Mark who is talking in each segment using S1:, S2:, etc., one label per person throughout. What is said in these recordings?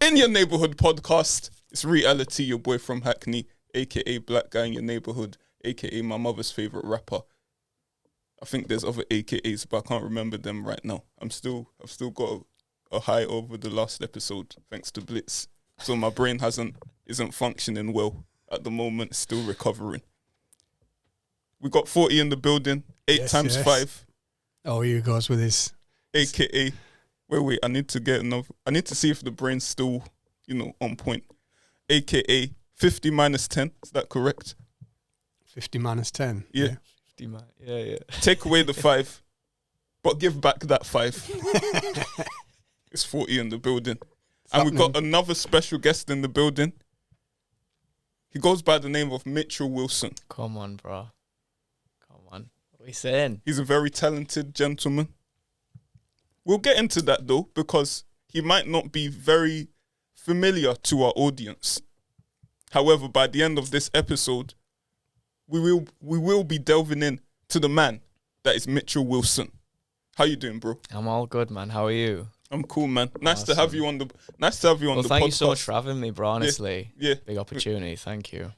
S1: In your neighborhood podcast, it's Reality, your boy from Hackney, aka Black Guy in your neighborhood, aka my mother's favorite rapper. I think there's other AKAs, but I can't remember them right now. I've still got a high over the last episode, thanks to Blitz. So my brain isn't functioning well at the moment, still recovering. We got 40 in the building, 8 times 5.
S2: Oh, here he goes with his
S1: AKA. Wait, I need to see if the brain's still, on point. AKA 50 minus 10, is that correct?
S2: 50 minus 10.
S1: Yeah.
S3: 50 yeah.
S1: Take away the 5, but give back that 5. It's 40 in the building. And we've got another special guest in the building. He goes by the name of Mitchell Wilson.
S3: Come on, bro. Come on. What are we saying?
S1: He's a very talented gentleman. We'll get into that, though, because he might not be very familiar to our audience. However, by the end of this episode, we will be delving in to the man that is Mitchell Wilson. How you doing, bro?
S3: I'm all good, man. How are you?
S1: I'm cool, man. Nice to have you on the podcast.
S3: Thank you so much for having me, bro. Honestly,
S1: yeah.
S3: Big opportunity. Thank you.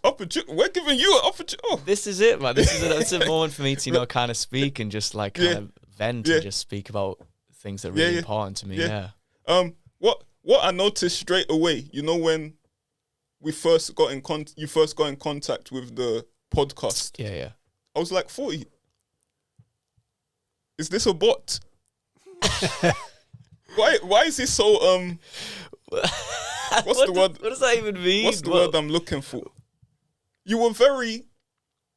S1: Opportunity. We're giving you an opportunity. Oh.
S3: This is it, man. It's a moment for me to kind of speak and just like kind of vent and just speak about things that are really important to me. Yeah.
S1: What I noticed straight away, when we first got in you first got in contact with the podcast.
S3: Yeah.
S1: I was like, 40. Is this a bot? Why is he so what's the word?
S3: What does that even mean?
S1: What's the word I'm looking for? You were very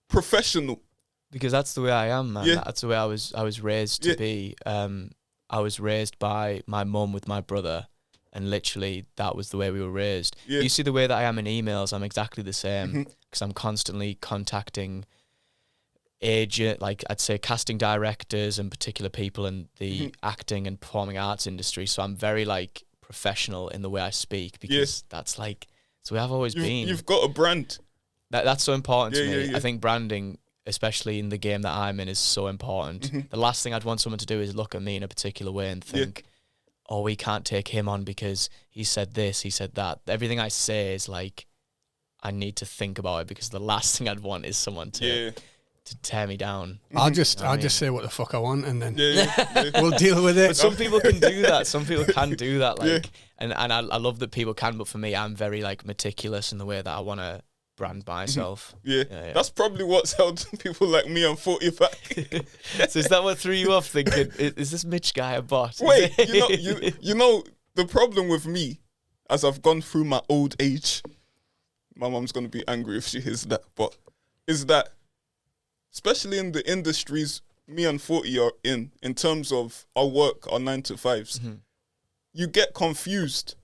S1: professional.
S3: Because that's the way I am, man.
S1: Yeah.
S3: That's the way I was raised to be. I was raised by my mum with my brother, and literally that was the way we were raised. Yeah. You see the way that I am in emails, I'm exactly the same because I'm constantly contacting I'd say casting directors and particular people in the acting and performing arts industry. So I'm very professional in the way I speak because that's the way I've always been.
S1: You've got a brand. That's
S3: so important to me.
S1: Yeah.
S3: I think branding, especially in the game that I'm in, is so important. The last thing I'd want someone to do is look at me in a particular way and think, oh, we can't take him on because he said this, he said that. Everything I say is I need to think about it because the last thing I'd want is someone to tear me down.
S2: I'll just say what the fuck I want and then we'll deal with it.
S3: But some people can do that. Some people can do that. And I love that people can, but for me, I'm very meticulous in the way that I want to brand myself.
S1: Yeah. That's probably what's held people like me and 40 back.
S3: So is that what threw you off thinking, is this Mitch guy a bot?
S1: Wait, the problem with me, as I've gone through my old age, my mom's going to be angry if she hears that, but is that especially in the industries me and 40 are in terms of our work, our 9 to 5s, you get confused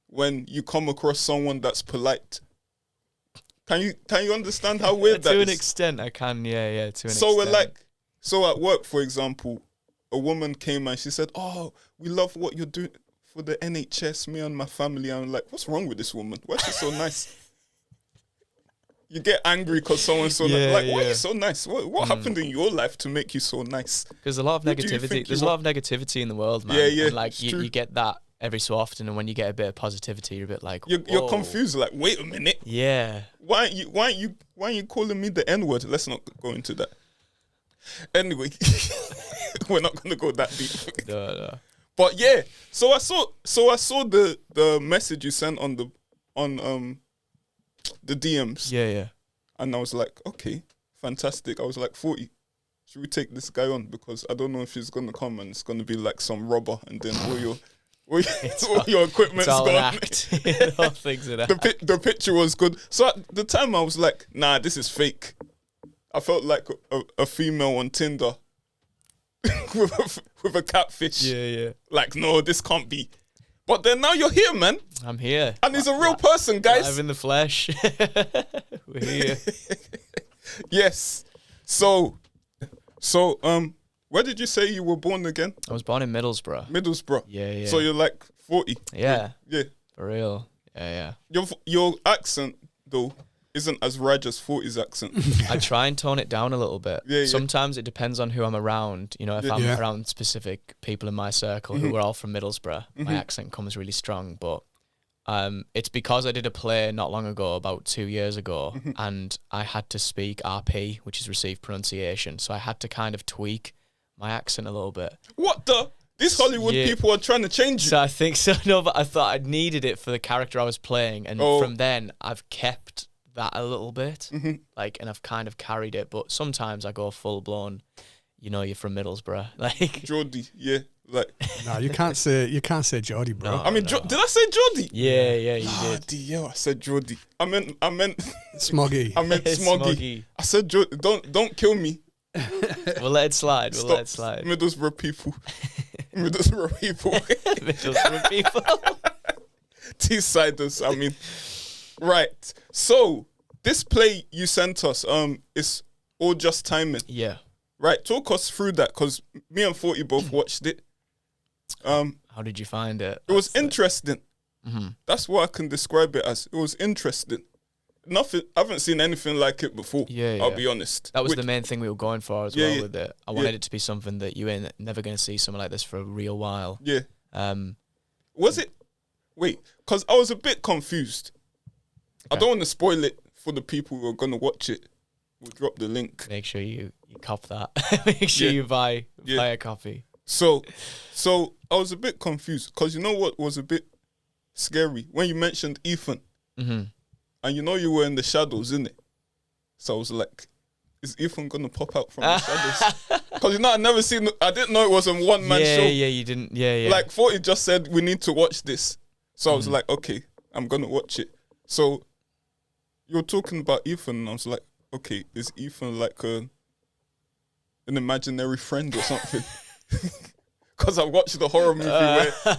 S1: when you come across someone that's polite. Can you understand how weird that is?
S3: To an extent, I can, to an extent.
S1: So at work, for example, a woman came and she said, oh, we love what you're doing for the NHS, me and my family. I'm like, what's wrong with this woman? Why is she so nice? You get angry because someone's so nice. Why are you so nice? What happened in your life to make you so nice?
S3: There's a lot of negativity. There's a lot of negativity in the world, man.
S1: Yeah.
S3: And you get that every so often, and when you get a bit of positivity, you're a bit like,
S1: you're confused. Like, wait a minute.
S3: Yeah.
S1: Why aren't you calling me the N-word? Let's not go into that. Anyway, we're not gonna go that deep.
S3: No.
S1: But yeah, so I saw the message you sent on the DMs.
S3: Yeah.
S1: And I was like, okay, fantastic. I was like, 40, should we take this guy on? Because I don't know if he's going to come and it's going to be like some robber and then all your equipment's
S3: all
S1: gone.
S3: an act. All things an act.
S1: The picture was good. So at the time I was like, nah, this is fake. I felt like a female on Tinder with a catfish.
S3: Yeah.
S1: Like, no, this can't be. But then now you're here, man.
S3: I'm here.
S1: And he's a real person, guys.
S3: Live in the flesh. We're here.
S1: Yes. So, where did you say you were born again?
S3: I was born in Middlesbrough.
S1: Middlesbrough.
S3: Yeah.
S1: So you're like 40.
S3: Yeah.
S1: Yeah.
S3: For real. Yeah.
S1: Your accent, though, isn't as Raj as 40's accent.
S3: I try and tone it down a little bit.
S1: Yeah.
S3: Sometimes it depends on who I'm around. If I'm around specific people in my circle who are all from Middlesbrough, my accent comes really strong. But It's because I did a play not long ago, about 2 years ago, and I had to speak RP, which is received pronunciation. So I had to kind of tweak my accent a little bit.
S1: What the? These Hollywood people are trying to change you.
S3: So I think so. No, but I thought I needed it for the character I was playing, and from then I've kept that a little bit, like, and I've kind of carried it. But sometimes I go full blown. You know, you're from Middlesbrough, like
S1: Geordie, yeah, like.
S2: No, you can't say Geordie, bro.
S1: No, I mean, did I say Geordie?
S3: Yeah, you did.
S1: Yeah, I said Geordie. I meant
S2: Smoggy.
S1: I meant Smoggy. I said Geordie. Don't kill me.
S3: We'll let it slide. We'll let it slide.
S1: Middlesbrough people. Middlesbrough people.
S3: Middlesbrough people.
S1: T-siders, I mean. Right. So, this play you sent us, is All Just Timing.
S3: Yeah.
S1: Right, talk us through that, because me and 40 both watched it.
S3: How did you find it?
S1: It was interesting. That's what I can describe it as. It was interesting. Nothing. I haven't seen anything like it before.
S3: Yeah.
S1: I'll be honest.
S3: That was the main thing we were going for as well with it. I wanted it to be something that you ain't never going to see something like this for a real while.
S1: Yeah. Was it? Wait, because I was a bit confused. Okay. I don't want to spoil it for the people who are going to watch it. We'll drop the link.
S3: Make sure you cop that. Make sure you buy a copy.
S1: So I was a bit confused because you know what was a bit scary when you mentioned Ethan. And you know you were in the shadows, innit? So I was like, is Ethan gonna pop out from the shadows? Because you know I didn't know it was a one-man show.
S3: Yeah, you didn't. Yeah.
S1: Like 40 just said we need to watch this. So I was like, okay, I'm gonna watch it. So you were talking about Ethan and I was like, okay, is Ethan like an imaginary friend or something? Because I watched the horror movie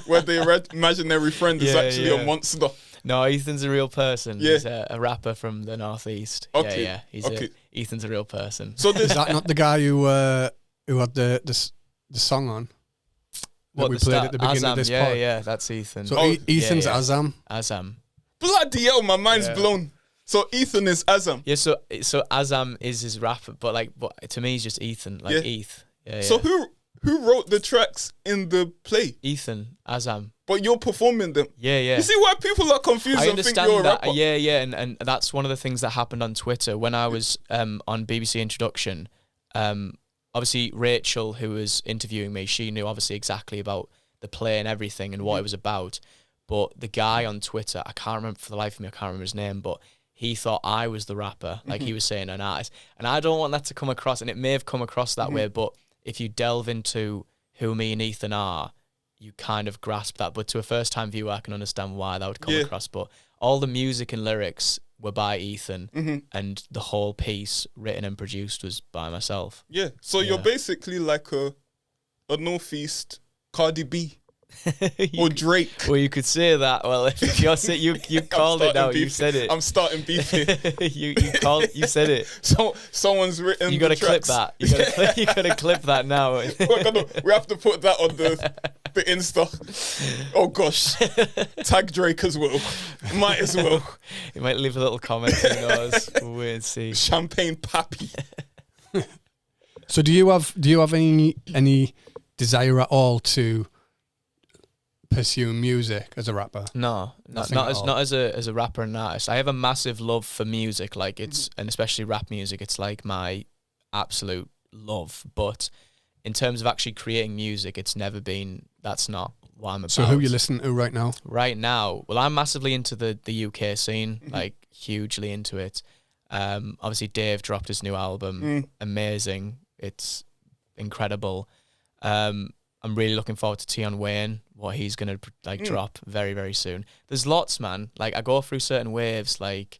S1: where the imaginary friend is actually a monster.
S3: No, Ethan's a real person.
S1: Yeah.
S3: He's a rapper from the Northeast.
S1: Okay.
S3: Yeah. Ethan's a real person.
S1: So
S2: is that not the guy who had the song on? That we played at the beginning of this pod?
S3: Yeah, that's Ethan.
S2: So Ethan's Azam.
S3: Azam.
S1: Bloody hell, my mind's blown. So Ethan is Azam.
S3: Yeah, so Azam is his rapper, but to me he's just Ethan, like Eth. Yeah,
S1: so who wrote the tracks in the play?
S3: Ethan, Azam.
S1: But you're performing them.
S3: Yeah.
S1: You see why people are confused and think you're a rapper?
S3: Yeah, and that's one of the things that happened on Twitter when I was on BBC Introduction. Obviously Rachel, who was interviewing me, she knew obviously exactly about the play and everything and what it was about. But the guy on Twitter, I can't remember for the life of me, I can't remember his name, but he thought I was the rapper, like he was saying an artist. And I don't want that to come across, and it may have come across that way, but if you delve into who me and Ethan are, you kind of grasp that. But to a first-time viewer, I can understand why that would come across. But all the music and lyrics were by Ethan, and the whole piece, written and produced, was by myself.
S1: Yeah, so you're basically like a Northeast Cardi B. Or Drake.
S3: Well, you could say that. Well, if you're you called it now. You said it.
S1: I'm starting beef here.
S3: you said it.
S1: So someone's written.
S3: You got to clip that. You got to clip that now.
S1: We have to put that on the Insta. Oh gosh, tag Drake as well. Might as well.
S3: You might leave a little comment. Who knows? We'll wait and see.
S1: Champagne Pappy.
S2: So do you have any desire at all to pursue music as a rapper?
S3: No, not as a rapper and artist. I have a massive love for music, like and especially rap music. It's like my absolute love. But in terms of actually creating music, it's never been. That's not what I'm about.
S2: So who are you listening to right now?
S3: Right now, well, I'm massively into the UK scene, like hugely into it. Obviously, Dave dropped his new album. Amazing. It's incredible. I'm really looking forward to Tion Wayne, what he's gonna drop very, very soon. There's lots, man. Like I go through certain waves, like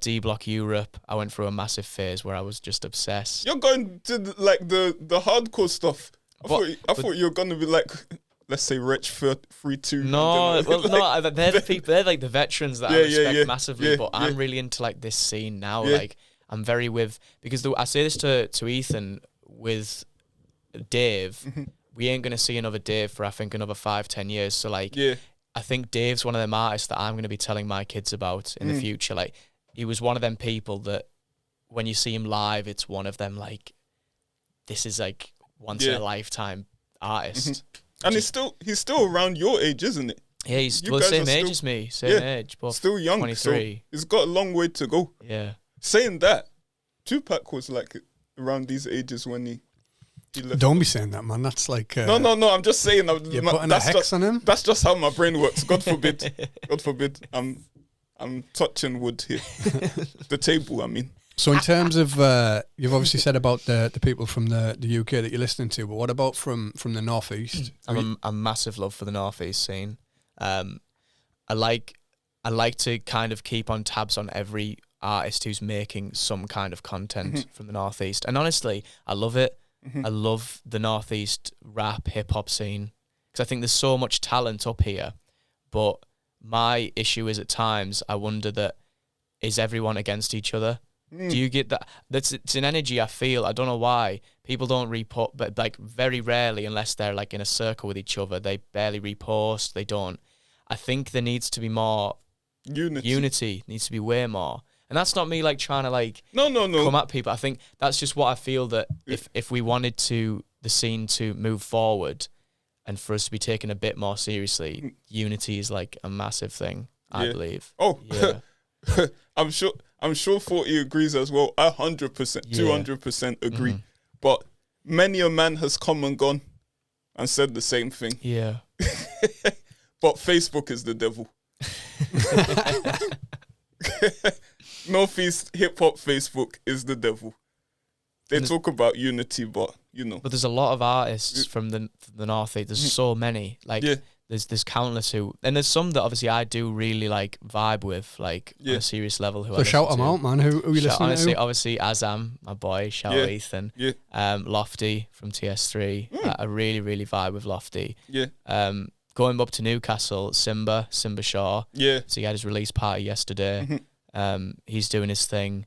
S3: D Block Europe. I went through a massive phase where I was just obsessed.
S1: You're going to the hardcore stuff. I thought you were gonna be like, let's say Rich 32.
S3: No, they're the people. They're like the veterans that I respect massively. But I'm really into like this scene now. Yeah. Like I'm very because I say this to Ethan with Dave. We ain't gonna see another Dave for I think another 5-10 years. So I think Dave's one of them artists that I'm gonna be telling my kids about in the future. Like he was one of them people that when you see him live, it's one of them like this is like once in a lifetime artist.
S1: And he's still around your age, isn't it?
S3: Yeah, he's
S1: You
S3: well,
S1: guys
S3: same
S1: are
S3: age
S1: still-
S3: as me. Same
S1: yeah,
S3: age, both
S1: still young.
S3: 23.
S1: So it's got a long way to go.
S3: Yeah.
S1: Saying that, Tupac was like around these ages when he left.
S2: Don't be saying that, man. That's like
S1: No. I'm just saying.
S2: you're putting a hex on him.
S1: That's just how my brain works. God forbid. God forbid. I'm touching wood here. The table, I mean.
S2: So in terms of, you've obviously said about the people from the UK that you're listening to, but what about from the Northeast?
S3: I'm a massive love for the Northeast scene. I like to kind of keep on tabs on every artist who's making some kind of content from the Northeast. And honestly, I love it. I love the Northeast rap, hip-hop scene because I think there's so much talent up here. But my issue is at times I wonder that is everyone against each other? Do you get that? It's an energy I feel. I don't know why. People don't repost, but like very rarely, unless they're like in a circle with each other, they barely repost. They don't. I think there needs to be more unity needs to be way more. And that's not me like trying to like
S1: no
S3: come at people. I think that's just what I feel that if we wanted the scene to move forward and for us to be taken a bit more seriously, unity is like a massive thing, I believe.
S1: Oh,
S3: yeah.
S1: I'm sure 40 agrees as well. 100%, 200% agree. But many a man has come and gone and said the same thing.
S3: Yeah.
S1: But Facebook is the devil. Northeast hip hop Facebook is the devil. They talk about unity, but you know.
S3: But there's a lot of artists from the Northeast. There's so many. Like there's countless who, and there's some that obviously I do really like vibe with, like on a serious level. Who
S2: so
S3: I
S2: shout them
S3: to.
S2: out, man. Who you listening
S3: honestly,
S2: to?
S3: Obviously, Azam, my boy. Shout out Ethan.
S1: Yeah.
S3: Lofty from TS3. I really really vibe with Lofty.
S1: Yeah.
S3: Going up to Newcastle, Simba Shaw.
S1: Yeah.
S3: So he had his release party yesterday. He's doing his thing.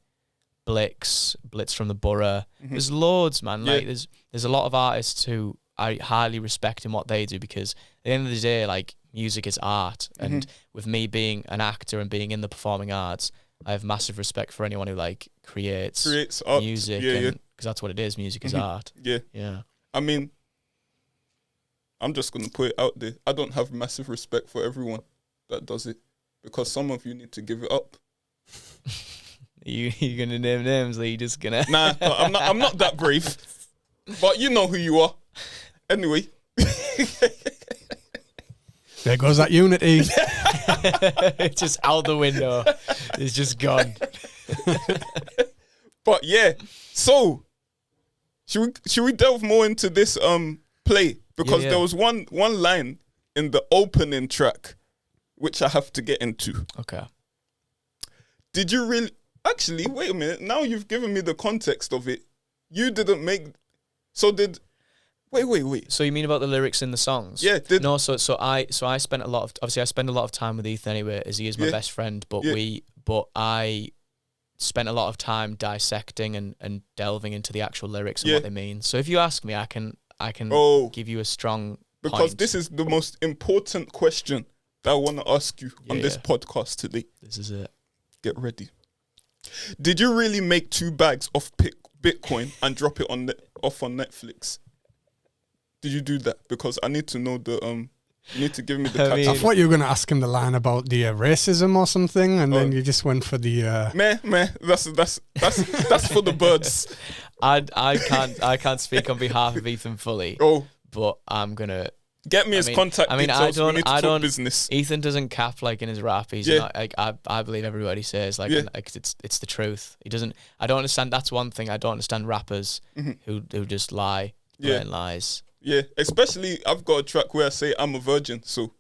S3: Blitz from the Borough. There's loads, man. Like there's a lot of artists who I highly respect in what they do because at the end of the day, like music is art, and with me being an actor and being in the performing arts, I have massive respect for anyone who like creates
S1: art.
S3: music, because that's what it is. Music is art.
S1: Yeah. I mean, I'm just gonna put it out there. I don't have massive respect for everyone that does it because some of you need to give it up.
S3: You gonna name names? Or you just gonna?
S1: Nah, I'm not that brave. But you know who you are. Anyway.
S2: There goes that unity.
S3: It's just out the window. It's just gone.
S1: But yeah, so should we delve more into this play? Because there was one line in the opening track which I have to get into.
S3: Okay.
S1: Did you really actually wait a minute, now you've given me the context of it. You didn't make Wait.
S3: So you mean about the lyrics in the songs?
S1: Yeah.
S3: No. So I spent a lot of I spend a lot of time with Ethan anyway, as he is my best friend. But I spent a lot of time dissecting and delving into the actual lyrics and what they mean. So if you ask me, I can give you a strong
S1: because
S3: point.
S1: this is the most important question that I want to ask you on this podcast today.
S3: This is it.
S1: Get ready. Did you really make 2 bags of Bitcoin and drop it off on Netflix? Did you do that? Because I need to know you need to give me the
S2: I thought you were going to ask him the line about the racism or something, and then you just went for the.
S1: Meh. That's for the birds.
S3: I can't speak on behalf of Ethan fully. But I'm gonna
S1: get me his contact details.
S3: I
S1: we need to talk business.
S3: Ethan doesn't cap like in his rap. He's not like I believe everybody says like it's the truth. He doesn't. I don't understand. That's one thing I don't understand rappers who just lie, blatant lies.
S1: Yeah, especially I've got a track where I say I'm a virgin, so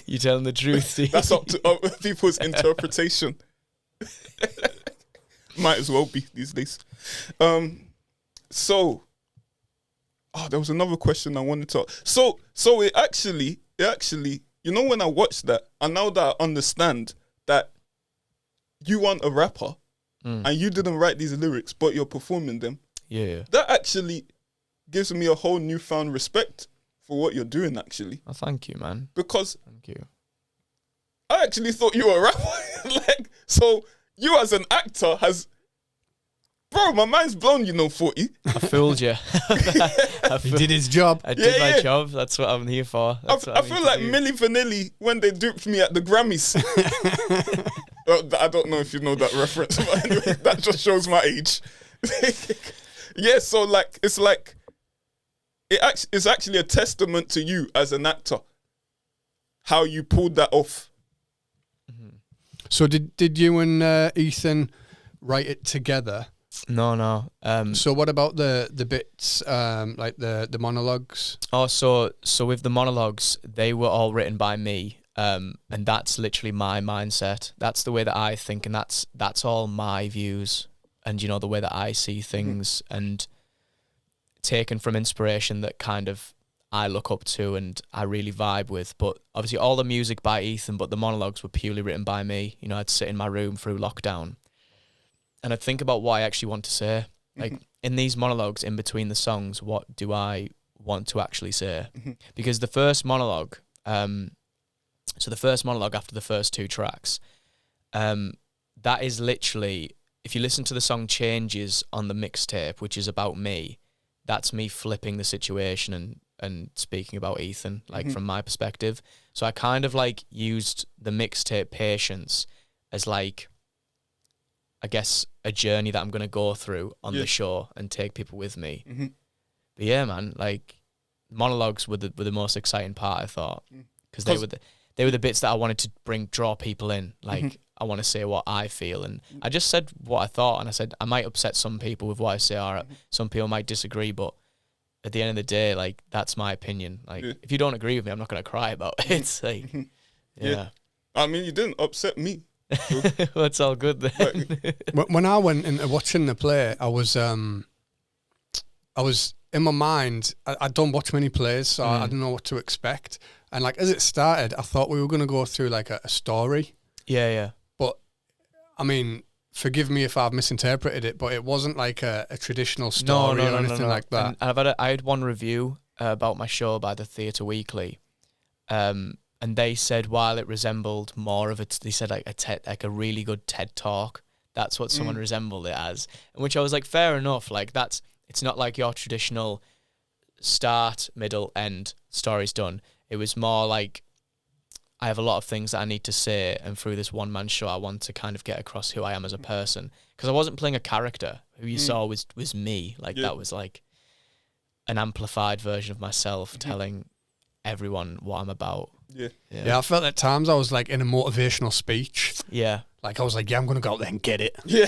S3: you telling the truth.
S1: That's up to other people's interpretation. Might as well be these days. So there was another question I wanted to. So it actually, you know, when I watched that, and now that I understand that you aren't a rapper and you didn't write these lyrics, but you're performing them.
S3: Yeah.
S1: That actually gives me a whole newfound respect for what you're doing, actually.
S3: Oh, thank you, man.
S1: Because
S3: thank you.
S1: I actually thought you were a rapper. So you as an actor has Bro, my mind's blown, 40.
S3: I fooled you.
S2: He did his job.
S3: I did my job. That's what I'm here for.
S1: I feel like Milli Vanilli when they duped me at the Grammys. I don't know if you know that reference, but anyway, that just shows my age. Yeah, so like it's like it's actually a testament to you as an actor how you pulled that off.
S2: So did you and Ethan write it together?
S3: No.
S2: So what about the bits like the monologues?
S3: Oh, so with the monologues, they were all written by me, and that's literally my mindset. That's the way that I think, and that's all my views, and the way that I see things, and taken from inspiration that kind of I look up to and I really vibe with. But obviously all the music by Ethan, but the monologues were purely written by me. I'd sit in my room through lockdown and I'd think about what I actually want to say. Like in these monologues in between the songs, what do I want to actually say? Because the first monologue, so the first monologue after the first two tracks, that is literally, if you listen to the song Changes on the mixtape, which is about me, that's me flipping the situation and speaking about Ethan, like from my perspective. So I kind of like used the mixtape Patience as like, I guess, a journey that I'm going to go through on the show and take people with me. But yeah, man, like monologues were the most exciting part, I thought, because they were the bits that I wanted to draw people in. Like I want to say what I feel, and I just said what I thought, and I said I might upset some people with what I say, or some people might disagree, but at the end of the day, like that's my opinion. Like if you don't agree with me, I'm not going to cry about it. It's like, yeah.
S1: I mean, you didn't upset me. So.
S3: Well, it's all good then.
S2: When I went into watching the play, I was in my mind. I don't watch many plays, so I didn't know what to expect. And like as it started, I thought we were going to go through like a story.
S3: Yeah.
S2: But I mean, forgive me if I've misinterpreted it, but it wasn't like a traditional story or anything like that.
S3: And I had one review about my show by the Theatre Weekly, and they said while it resembled more of it, they said like a really good TED Talk. That's what someone resembled it as, in which I was like, fair enough. Like it's not like your traditional start, middle, end, story's done. It was more like I have a lot of things that I need to say, and through this one-man show, I want to kind of get across who I am as a person. Because I wasn't playing a character. Who you saw was me. Like that was like an amplified version of myself telling everyone what I'm about.
S2: Yeah, I felt at times I was like in a motivational speech.
S3: Yeah.
S2: Like I was like, yeah, I'm going to go out there and get it.
S1: Yeah.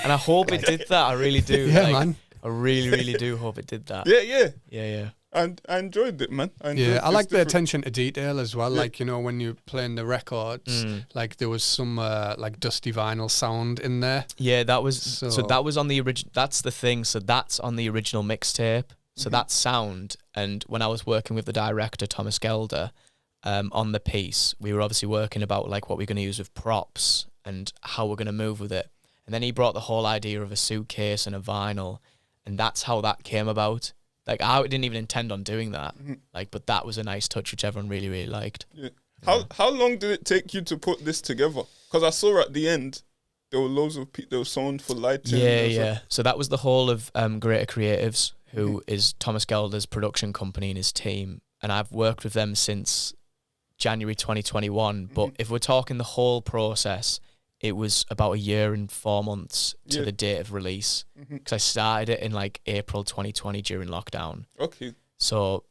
S3: And I hope it did that. I really do.
S2: Yeah,
S3: like,
S2: man.
S3: I really, really do hope it did that.
S1: Yeah. And I enjoyed it, man.
S2: I like the attention to detail as well. Like, when you're playing the records, like there was some like dusty vinyl sound in there.
S3: Yeah, that was so that was on the original. That's the thing. So that's on the original mixtape. So that's sound. And when I was working with the director Thomas Gelder on the piece, we were obviously working about like what we're going to use with props and how we're going to move with it. And then he brought the whole idea of a suitcase and a vinyl, and that's how that came about. Like I didn't even intend on doing that, like, but that was a nice touch which everyone really, really liked.
S1: Yeah. How long did it take you to put this together? Because I saw at the end there were loads of people. There was someone for lighting.
S3: Yeah. So that was the whole of Greater Creatives, who is Thomas Gelder's production company and his team, and I've worked with them since January 2021. But if we're talking the whole process, it was about 1 year and 4 months to the date of release, because I started it in like April 2020 during lockdown.
S1: Okay.
S3: So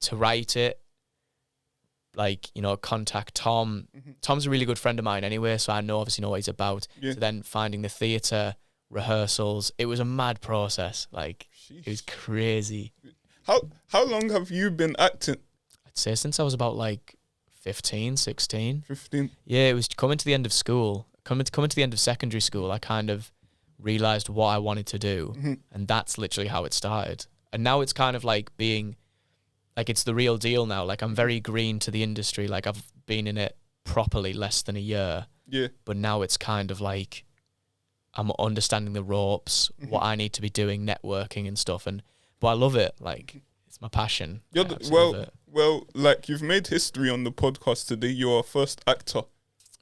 S3: to write it, like, contact Tom. Tom's a really good friend of mine anyway, so I obviously know what he's about. So then finding the theatre, rehearsals, it was a mad process. Like, it was crazy.
S1: How long have you been acting?
S3: I'd say since I was about like 15, 16.
S1: 15?
S3: Yeah, it was coming to the end of school. Coming to the end of secondary school, I kind of realised what I wanted to do. And that's literally how it started. And now it's kind of like being, like, it's the real deal now. Like, I'm very green to the industry. Like, I've been in it properly less than a year.
S1: Yeah.
S3: But now it's kind of like I'm understanding the ropes, what I need to be doing, networking and stuff. But I love it. Like, it's my passion.
S1: Well, like, you've made history on the podcast today. You're our first actor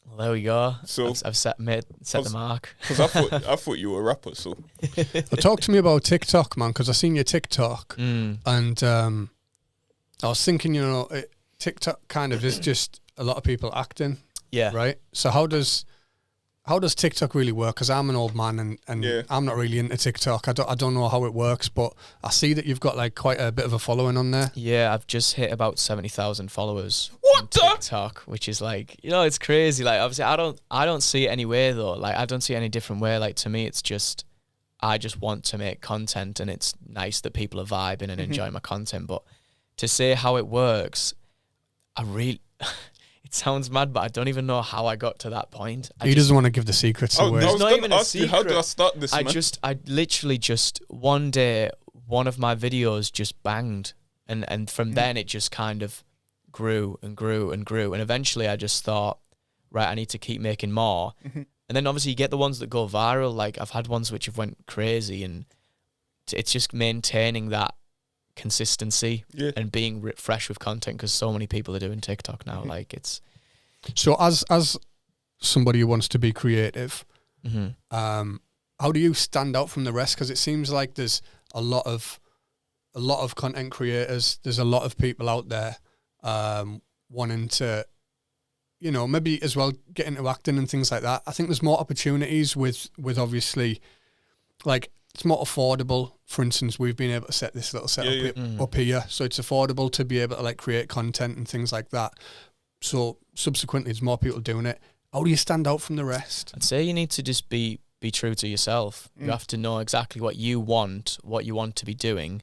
S3: Well, there we go.
S1: So
S3: I've set the mark.
S1: Because I thought you were a rapper. So
S2: Well, talk to me about TikTok, man, because I seen your TikTok, and I was thinking, TikTok kind of is just a lot of people acting,
S3: Yeah.
S2: right? So how does TikTok really work? Because I'm an old man and
S1: Yeah.
S2: I'm not really into TikTok. I don't know how it works, but I see that you've got like quite a bit of a following on there.
S3: Yeah, I've just hit about 70,000 followers
S1: What
S3: on
S1: the?
S3: TikTok, which is like, it's crazy. Like, obviously, I don't see it any way though. Like, I don't see it any different way. Like, to me, it's just, I just want to make content, and it's nice that people are vibing and enjoying my content. But to say how it works, it sounds mad, but I don't even know how I got to that point.
S2: He doesn't want to give the secrets away.
S1: I was
S3: not
S1: going
S3: even
S1: to
S3: a
S1: ask you, how did I start this, man?
S3: I literally just one day, one of my videos just banged, and from then it just kind of grew and grew and grew, and eventually I just thought, right, I need to keep making more. And then obviously you get the ones that go viral. Like, I've had ones which have went crazy, and it's just maintaining that consistency and being fresh with content, because so many people are doing TikTok now. Like, it's
S2: So as somebody who wants to be creative, how do you stand out from the rest? Because it seems like there's a lot of content creators. There's a lot of people out there wanting to, maybe as well get into acting and things like that. I think there's more opportunities with obviously, like, it's more affordable. For instance, we've been able to set this little setup up here, so it's affordable to be able to like create content and things like that. So subsequently, there's more people doing it. How do you stand out from the rest?
S3: I'd say you need to just be true to yourself. You have to know exactly what you want to be doing.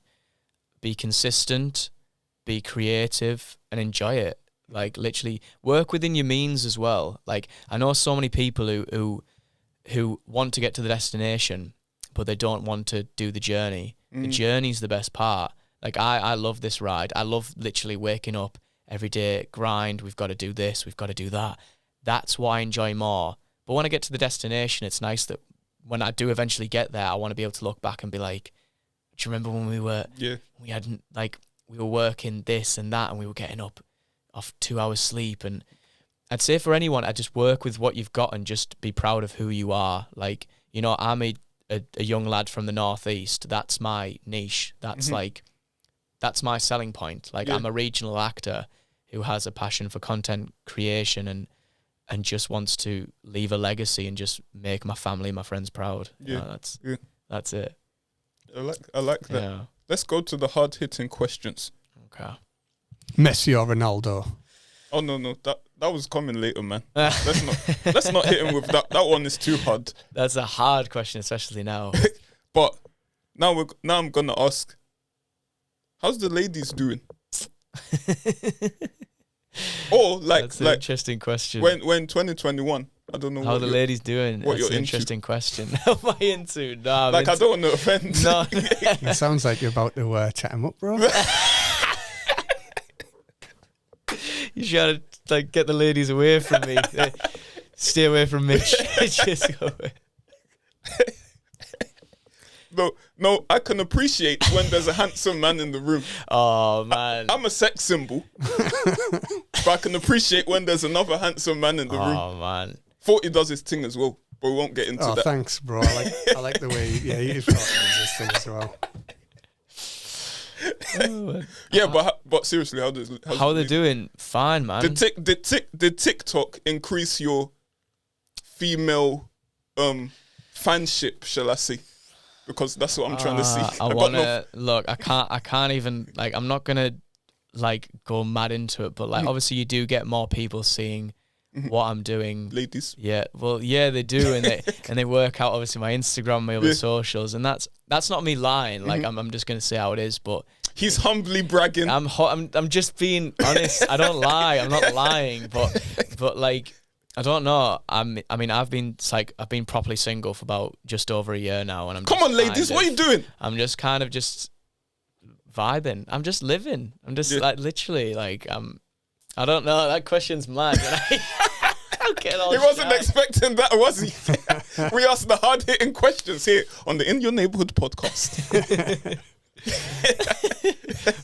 S3: Be consistent, be creative, and enjoy it. Like, literally work within your means as well. Like, I know so many people who want to get to the destination, but they don't want to do the journey. The journey's the best part. Like, I love this ride. I love literally waking up every day, grind, we've got to do this, we've got to do that. That's what I enjoy more. But when I get to the destination, it's nice that when I do eventually get there, I want to be able to look back and be like, do you remember when we were working this and that, and we were getting up off 2 hours sleep? And I'd say for anyone, I'd just work with what you've got and just be proud of who you are. Like, I'm a young lad from the Northeast. That's my niche. That's that's my selling point. Like, I'm a regional actor who has a passion for content creation and just wants to leave a legacy and just make my family, my friends proud. That's it.
S1: I like that.
S3: Yeah.
S1: Let's go to the hard hitting questions.
S3: Okay.
S2: Messi or Ronaldo?
S1: Oh no, that was coming later, man. Let's not hit him with that. That one is too hard.
S3: That's a hard question, especially now.
S1: But now I'm gonna ask, how's the ladies doing? Or
S3: that's an interesting question.
S1: When 2021, I don't know
S3: how the ladies doing.
S1: What
S3: That's
S1: you're
S3: an interesting question. How am I into? No,
S1: I don't want to offend.
S3: No.
S2: It sounds like you're about to chat him up, bro.
S3: You should get the ladies away from me. Stay away from Mitch. Just go away.
S1: No, I can appreciate when there's a handsome man in the room.
S3: Oh, man.
S1: I'm a sex symbol. But I can appreciate when there's another handsome man in the room.
S3: Oh, man.
S1: 40 does his thing as well, but we won't get into that.
S2: Thanks, bro. I like the way he's got this thing as well.
S1: Yeah, but seriously,
S3: how are they doing? Fine, man.
S1: Did TikTok increase your female fanship, shall I say? Because that's what I'm trying to see.
S3: I can't even, I'm not gonna go mad into it, but obviously you do get more people seeing what I'm doing.
S1: Ladies.
S3: Yeah, well, yeah, they do, and they work out obviously my Instagram, my other socials, and that's not me lying. I'm just gonna say how it is, but
S1: he's humbly bragging.
S3: I'm just being honest. I don't lie. I'm not lying, but I don't know. I've been properly single for about just over a year now, and
S1: Come on, ladies, what are you doing?
S3: I'm just kind of just vibing. I'm just living. I'm just literally I don't know. That question's mad. He
S1: wasn't expecting that, was he? We asked the hard hitting questions here on the In Your Neighborhood podcast.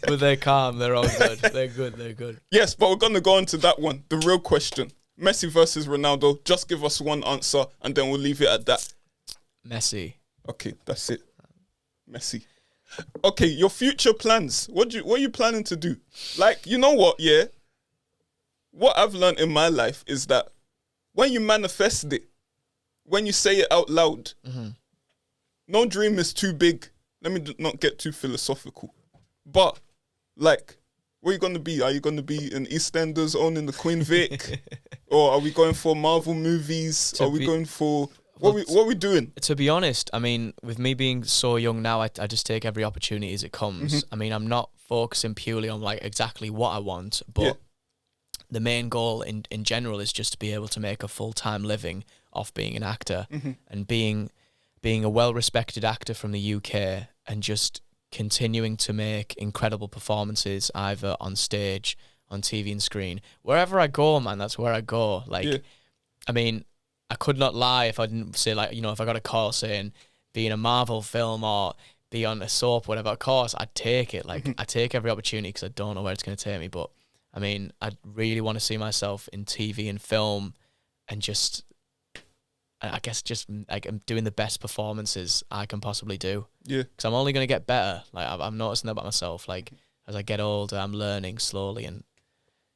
S3: But they're calm. They're all good. They're good.
S1: Yes, but we're gonna go on to that one. The real question. Messi versus Ronaldo. Just give us one answer, and then we'll leave it at that.
S3: Messi.
S1: Okay, that's it. Messi. Okay, your future plans. What are you planning to do? Like, you know what? Yeah. What I've learned in my life is that when you manifest it, when you say it out loud, no dream is too big. Let me not get too philosophical. But, like, what are you going to be? Are you going to be an EastEnders owning the Queen Vic? Or are we going for Marvel movies? Are we going for... What are we doing?
S3: To be honest, I mean, with me being so young now, I just take every opportunity as it comes. I mean, I'm not focusing purely on, like, exactly what I want, but the main goal in general is just to be able to make a full-time living off being an actor and being a well-respected actor from the UK and just continuing to make incredible performances either on stage, on TV and screen. Wherever I go, man, that's where I go. Like, I mean, I could not lie if I didn't say, like, you know, if I got a call saying be in a Marvel film or be on a soap, whatever, of course, I'd take it. Like, I take every opportunity because I don't know where it's going to take me. But, I mean, I really want to see myself in TV and film and just, I guess, just like I'm doing the best performances I can possibly do. Yeah. Because I'm only going to get better. Like, I'm noticing that about myself. Like, as I get older, I'm learning slowly and,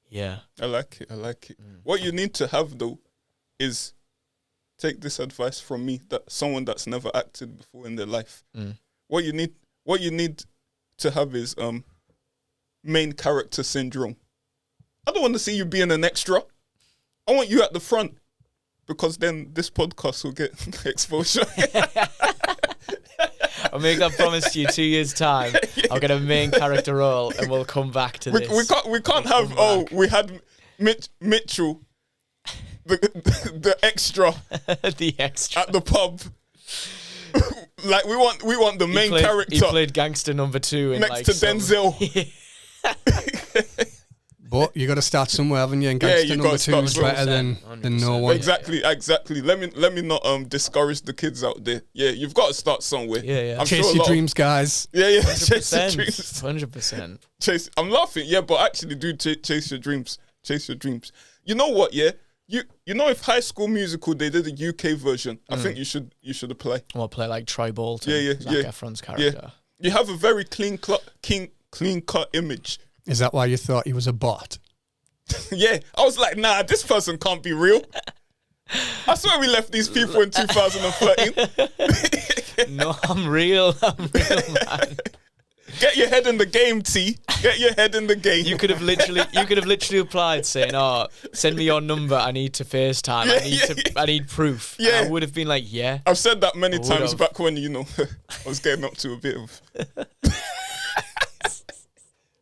S3: yeah.
S1: I like it. What you need to have, though, is... Take this advice from me, that someone that's never acted before in their life. What you need to have is main character syndrome. I don't want to see you being an extra. I want you at the front, because then this podcast will get exposure.
S3: I'll make that promise to you 2 years' time. I'll get a main character role and we'll come back to this.
S1: We can't have, we had Mitchell, the extra,
S3: the extra
S1: at the pub. Like, we want the main character.
S3: He played gangster number 2 in,
S1: next
S3: like,
S1: to Denzel.
S2: But you got to start somewhere, haven't you? And gangster number 2 is better than no one.
S1: Exactly. Let me not discourage the kids out there. Yeah, you've got to start somewhere.
S3: Yeah.
S2: Chase your dreams, guys.
S1: Yeah.
S3: 100%,
S1: Chase your dreams.
S3: 100%.
S1: I'm laughing. Yeah, but actually, do chase your dreams. Chase your dreams. You know what? Yeah. You know, if High School Musical, they did a UK version, I think you should apply.
S3: I'll play like Troy Bolton, Zac Efron's character.
S1: Yeah. You have a very clean cut image.
S2: Is that why you thought he was a bot?
S1: Yeah, I was like, nah, this person can't be real. I swear we left these people in 2013.
S3: No, I'm real, man.
S1: Get your head in the game, T. Get your head in the game.
S3: You could have literally applied saying, "Oh, send me your number. I need to FaceTime. I need proof." Yeah, and I would have been like, "Yeah."
S1: I've said that many times back when I was getting up to a bit of.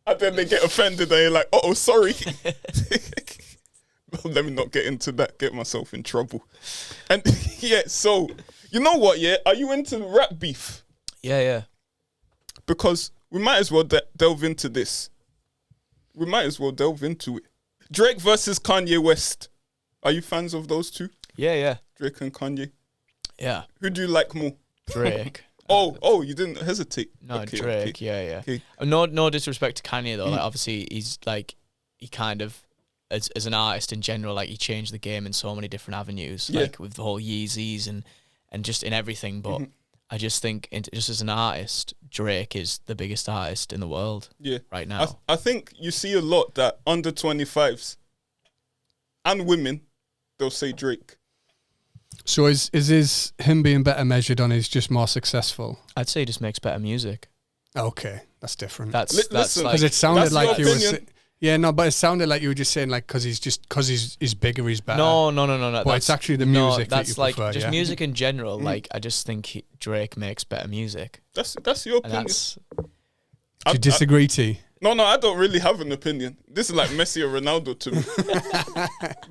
S1: And then they get offended and you're like, "Oh, sorry." Let me not get into that. Get myself in trouble. And so you know what? Yeah, are you into rap beef?
S3: Yeah.
S1: Because we might as well delve into this. We might as well delve into it. Drake versus Kanye West. Are you fans of those two?
S3: Yeah.
S1: Drake and Kanye?
S3: Yeah.
S1: Who do you like more?
S3: Drake.
S1: Oh, you didn't hesitate.
S3: No,
S1: okay,
S3: Drake,
S1: okay.
S3: Yeah.
S1: Okay.
S3: No disrespect to Kanye, though. Like, obviously, he's like, he kind of, as an artist in general, like, he changed the game in so many different avenues, like with the whole Yeezys and just in everything, but... I just think, just as an artist, Drake is the biggest artist in the world right now.
S1: I think you see a lot that under 25s and women, they'll say Drake.
S2: So is him being better measured on is just more successful?
S3: I'd say he just makes better music.
S2: Okay, that's different.
S3: That's
S1: listen,
S3: like...
S2: Because it sounded like you were...
S1: Yeah,
S2: no, but it sounded like you were just saying, like, because he's bigger, he's better.
S3: No.
S2: But it's actually the music that you
S3: like
S2: prefer,
S3: just music in general. Like, I just think Drake makes better music.
S1: That's your opinion.
S2: Do you disagree, T?
S1: No, I don't really have an opinion. This is like Messi or Ronaldo to me.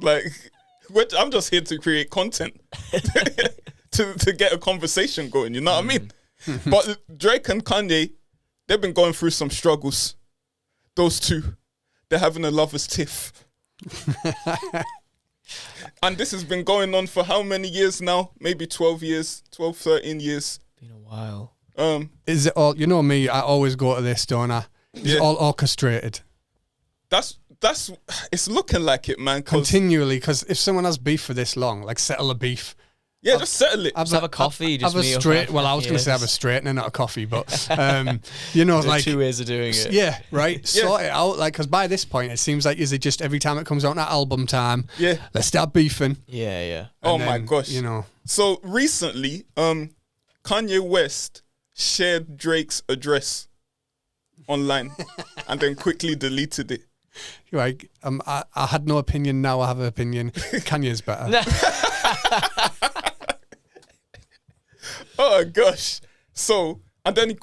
S1: Like, I'm just here to create content, to get a conversation going. You know what I mean? But Drake and Kanye, they've been going through some struggles. Those two. They're having a lover's tiff. And this has been going on for how many years now? Maybe 12 years, 12, 13 years.
S3: Been a while.
S2: Is it all, you know me, I always go to this, don't I? Is it all orchestrated?
S1: That's it's looking like it, man.
S2: Continually, because if someone has beef for this long, like settle a beef.
S1: Yeah, just settle it.
S3: Just have a coffee. Just
S2: have a straight. Well, I was going to say have a straightener, not a coffee, but you know, like
S3: 2 ways of doing it.
S2: Yeah, right. Sort it out, like, because by this point it seems like is it just every time it comes out at album time?
S1: Yeah,
S2: let's start beefing.
S3: Yeah.
S1: Oh my gosh,
S2: you know.
S1: So recently, Kanye West shared Drake's address online and then quickly deleted it.
S2: Like, I had no opinion. Now I have an opinion. Kanye's better.
S1: Oh gosh. So, and then he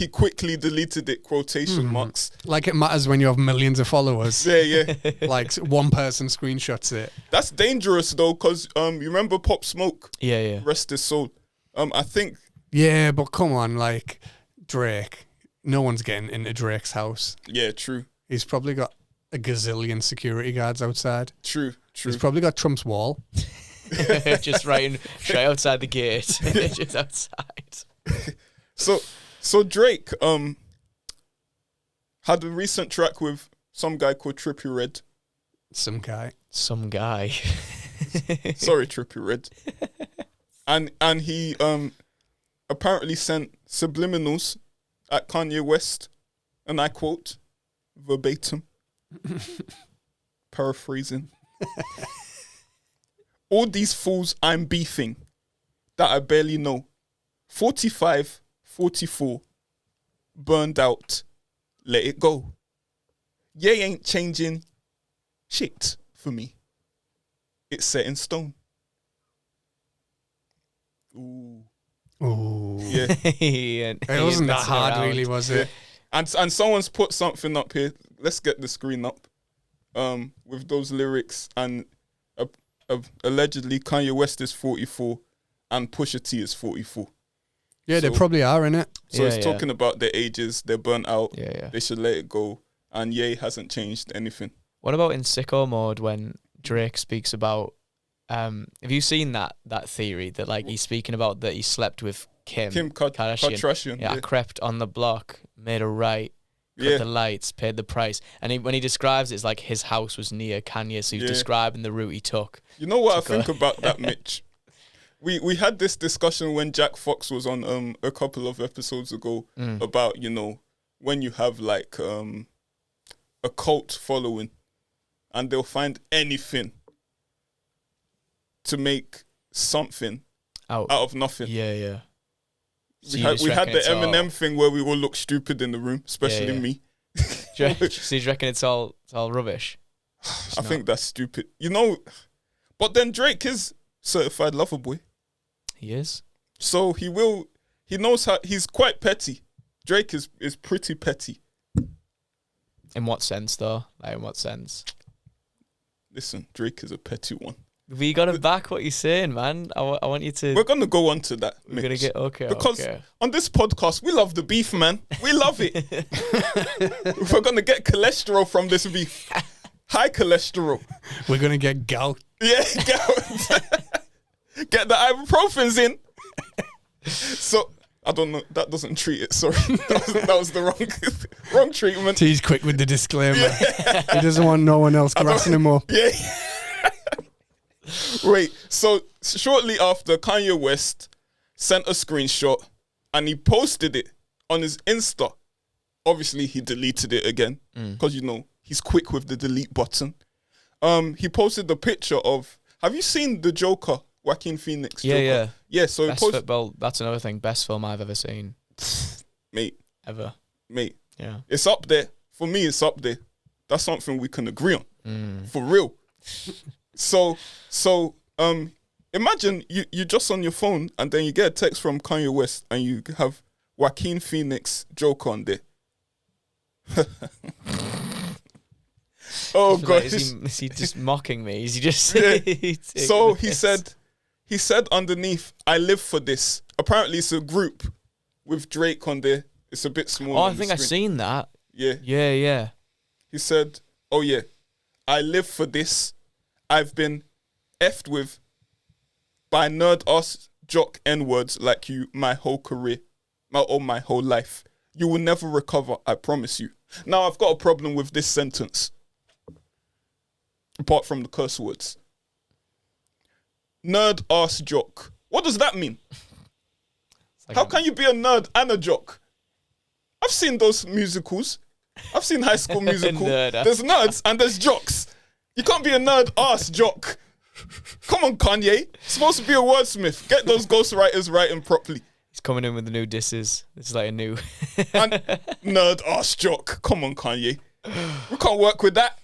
S1: quickly deleted it, quotation marks.
S2: Like it matters when you have millions of followers.
S1: Yeah.
S2: Like one person screenshots it.
S1: That's dangerous though, because you remember Pop Smoke?
S3: Yeah.
S1: Rest his soul. I think.
S2: Yeah, but come on, like Drake. No one's getting into Drake's house.
S1: Yeah, true.
S2: He's probably got a gazillion security guards outside.
S1: True.
S2: He's probably got Trump's wall.
S3: Just right outside the gate. Just outside.
S1: So Drake had a recent track with some guy called Trippie Redd.
S2: Some guy.
S1: Sorry, Trippie Redd. And he apparently sent subliminals at Kanye West, and I quote verbatim, paraphrasing. All these fools I'm beefing that I barely know. 45, 44, burned out, let it go. Ye ain't changing shit for me. It's set in stone. Ooh. Yeah.
S2: It wasn't that hard, really, was it?
S1: And someone's put something up here. Let's get the screen up. With those lyrics, and allegedly Kanye West is 44 and Pusha T is 44.
S2: Yeah, they probably are, innit?
S1: So it's talking about their ages, they're burnt out,
S3: Yeah.
S1: they should let it go, and Ye hasn't changed anything.
S3: What about in Sicko Mode when Drake speaks about, have you seen that theory that like he's speaking about that he slept with Kim
S1: Kardashian.
S3: I crept on the block, made a right, cut the lights, paid the price. And when he describes it, it's like his house was near Kanye, so he's describing the route he took.
S1: You know what I think about that, Mitch? We had this discussion when Jack Fox was on a couple of episodes ago about, you know, when you have like a cult following and they'll find anything to make something out of nothing.
S3: Yeah. So
S1: we had the Eminem thing where we all looked stupid in the room, especially me.
S3: So you reckon it's all rubbish?
S1: I think that's stupid. You know, but then Drake is certified lover boy.
S3: He is.
S1: So he knows how, he's quite petty. Drake is pretty petty.
S3: In what sense, though? Like, in what sense?
S1: Listen, Drake is a petty one.
S3: We got to back what you're saying, man. I want you to...
S1: We're going to go on to that,
S3: We're going to get... Okay,
S1: because on this podcast, we love the beef, man. We love it. We're going to get cholesterol from this beef. High cholesterol.
S2: We're going to get gout.
S1: Yeah, gout. Get the ibuprofens in. So, I don't know. That doesn't treat it. Sorry. That was the wrong treatment.
S2: He's quick with the disclaimer. He doesn't want no one else grassing him up.
S1: Yeah. Wait, so shortly after, Kanye West sent a screenshot and he posted it on his Insta. Obviously, he deleted it again because, you know, he's quick with the delete button. He posted the picture of... Have you seen the Joker, Joaquin Phoenix Joker?
S3: Yeah.
S1: Yeah, so
S3: Best football, that's another thing. Best film I've ever seen.
S1: Mate.
S3: Ever.
S1: Mate.
S3: Yeah.
S1: It's up there. For me, it's up there. That's something we can agree on. For real. So imagine you just on your phone and then you get a text from Kanye West and you have Joaquin Phoenix Joker on there. Oh god!
S3: Like, is he just mocking me? Is he just?
S1: So he said underneath, "I live for this." Apparently, it's a group with Drake on there. It's a bit small.
S3: Oh, I think I've seen that. Yeah.
S1: He said, "Oh yeah, I live for this. I've been effed with by nerd ass jock N-words like you my whole career, my whole life. You will never recover, I promise you." Now, I've got a problem with this sentence. apart from the curse words. Nerd ass jock. What does that mean?
S3: Like
S1: How can you be a nerd and a jock? I've seen those musicals. I've seen High School Musical. There's nerds and there's jocks. You can't be a nerd ass jock. Come on, Kanye. Supposed to be a wordsmith. Get those ghostwriters writing properly.
S3: He's coming in with the new disses. It's like a new
S1: And nerd ass jock. Come on, Kanye. We can't work with that.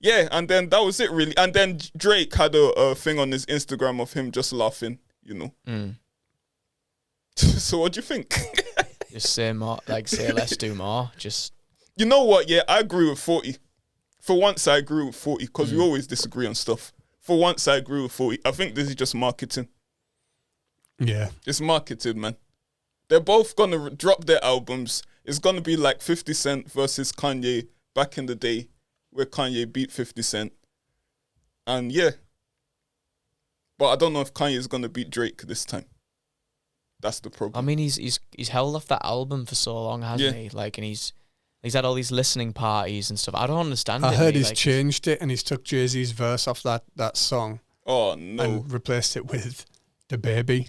S1: Yeah, and then that was it really. And then Drake had a thing on his Instagram of him just laughing, you know. So what do you think?
S3: Just say more, like say let's do more. Just
S1: You know what? Yeah, I agree with 40. For once, I agree with 40 because we always disagree on stuff. For once, I agree with 40. I think this is just marketing.
S2: Yeah.
S1: It's marketing, man. They're both going to drop their albums. It's going to be like 50 Cent versus Kanye back in the day where Kanye beat 50 Cent. And yeah. But I don't know if Kanye is going to beat Drake this time. That's the problem.
S3: I mean, he's held off that album for so long, hasn't he? Like, and he's had all these listening parties and stuff. I don't understand.
S2: I heard he's changed it and he's took Jay-Z's verse off that song.
S1: Oh no!
S2: And replaced it with "The Baby."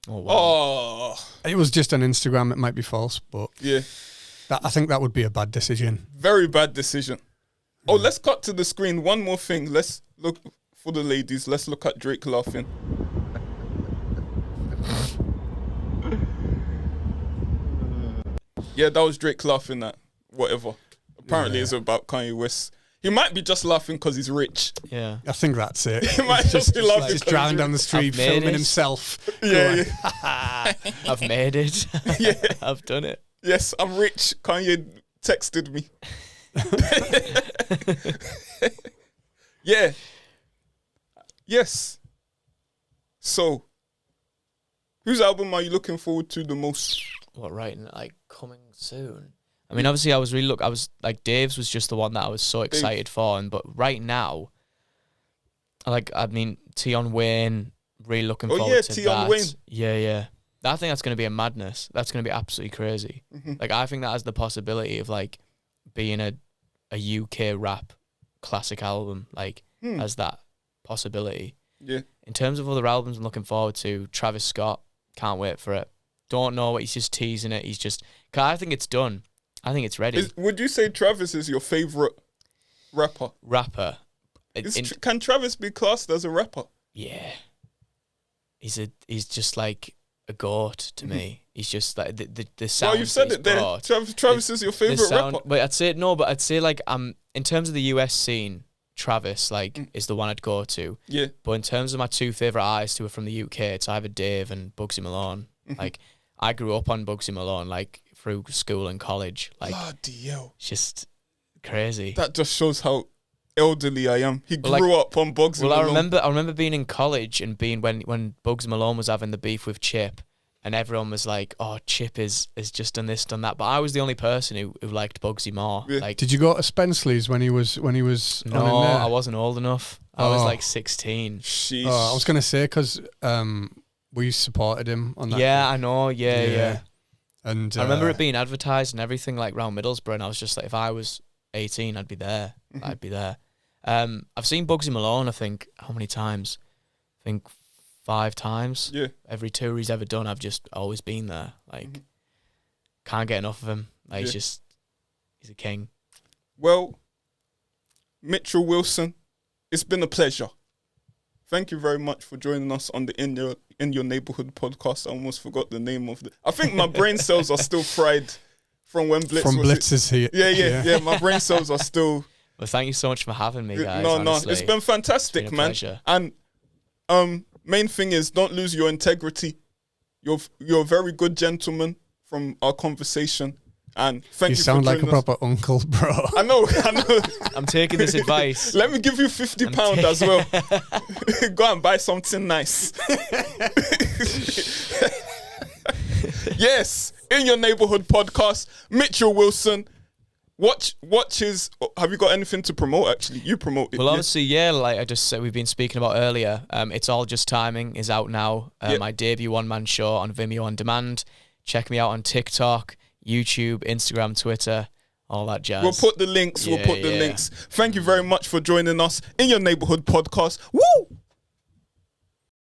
S3: Oh wow!
S1: Oh,
S2: it was just on Instagram. It might be false, but
S1: yeah,
S2: I think that would be a bad decision.
S1: Very bad decision. Oh, let's cut to the screen. One more thing. Let's look for the ladies. Let's look at Drake laughing. Yeah, that was Drake laughing at whatever. Apparently, it's about Kanye West. He might be just laughing because he's rich.
S3: Yeah,
S2: I think that's it.
S1: He might just be laughing.
S2: Just driving down the street, filming himself.
S1: Yeah.
S3: I've made it.
S1: Yeah.
S3: I've done it.
S1: Yes, I'm rich. Kanye texted me. Yeah. Yes. So, whose album are you looking forward to the most?
S3: What, right? Like coming soon. I mean, obviously, I was like Dave's was just the one that I was so excited for, but right now, I mean, Tion Wayne, really looking forward to
S1: Tion
S3: that.
S1: Wayne.
S3: Yeah. I think that's going to be a madness. That's going to be absolutely crazy. Like, I think that has the possibility of like being a UK rap classic album. Like, has that possibility.
S1: Yeah.
S3: In terms of other albums I'm looking forward to, Travis Scott, can't wait for it. Don't know what he's just teasing it. He's just, cause I think it's done. I think it's ready.
S1: Would you say Travis is your favorite rapper? Can Travis be classed as a rapper?
S3: Yeah. He's just like a goat to me. He's just like the sound.
S1: Well, you've said it there. Travis is your favorite rapper.
S3: But I'd say like in terms of the US scene, Travis is the one I'd go to.
S1: Yeah.
S3: But in terms of my two favorite artists who are from the UK, it's either Dave and Bugsy Malone. Like, I grew up on Bugsy Malone, like, through school and college. Like,
S1: bloody hell.
S3: It's just crazy.
S1: That just shows how elderly I am. He grew up on Bugsy Malone.
S3: I remember being in college and being when Bugsy Malone was having the beef with Chip, and everyone was like, "Oh, Chip is just done this, done that." But I was the only person who liked Bugsy more.
S1: Yeah.
S3: Like,
S2: did you go to Spenceley's when he was
S3: no,
S2: on in there?
S3: I wasn't old enough. I was like 16.
S1: Sheesh.
S2: Oh, I was gonna say because we supported him on that.
S3: Yeah, I know. Yeah.
S2: And
S3: I remember it being advertised and everything like round Middlesbrough, and I was just like, if I was 18, I'd be there. I'd be there. I've seen Bugsy Malone, I think, how many times? I think 5 times.
S1: Yeah.
S3: Every tour he's ever done, I've just always been there. Like, can't get enough of him. Like, he's a king.
S1: Well, Mitchell Wilson, it's been a pleasure. Thank you very much for joining us on the In Your Neighborhood podcast. I almost forgot the name of I think my brain cells are still fried from when Blitz was
S2: Blitz is here.
S1: Yeah. My brain cells are still.
S3: Well, thank you so much for having me, guys.
S1: No,
S3: honestly.
S1: it's been fantastic, man.
S3: Pleasure.
S1: And main thing is, don't lose your integrity. You're a very good gentleman from our conversation. And thank you.
S2: You sound like a
S1: us.
S2: proper uncle, bro.
S1: I know.
S3: I'm taking this advice.
S1: Let me give you £50 as well. Go and buy something nice. Yes, In Your Neighborhood podcast, Mitchell Wilson. Watch his. Have you got anything to promote? Actually, you promote it.
S3: Well, obviously, like I just said, we've been speaking about earlier. It's All Just Timing is out now. My debut one-man show on Vimeo on demand. Check me out on TikTok, YouTube, Instagram, Twitter, all that jazz.
S1: We'll put the links.
S3: Yeah,
S1: We'll put the
S3: yeah.
S1: links. Thank you very much for joining us in your neighborhood podcast. Woo!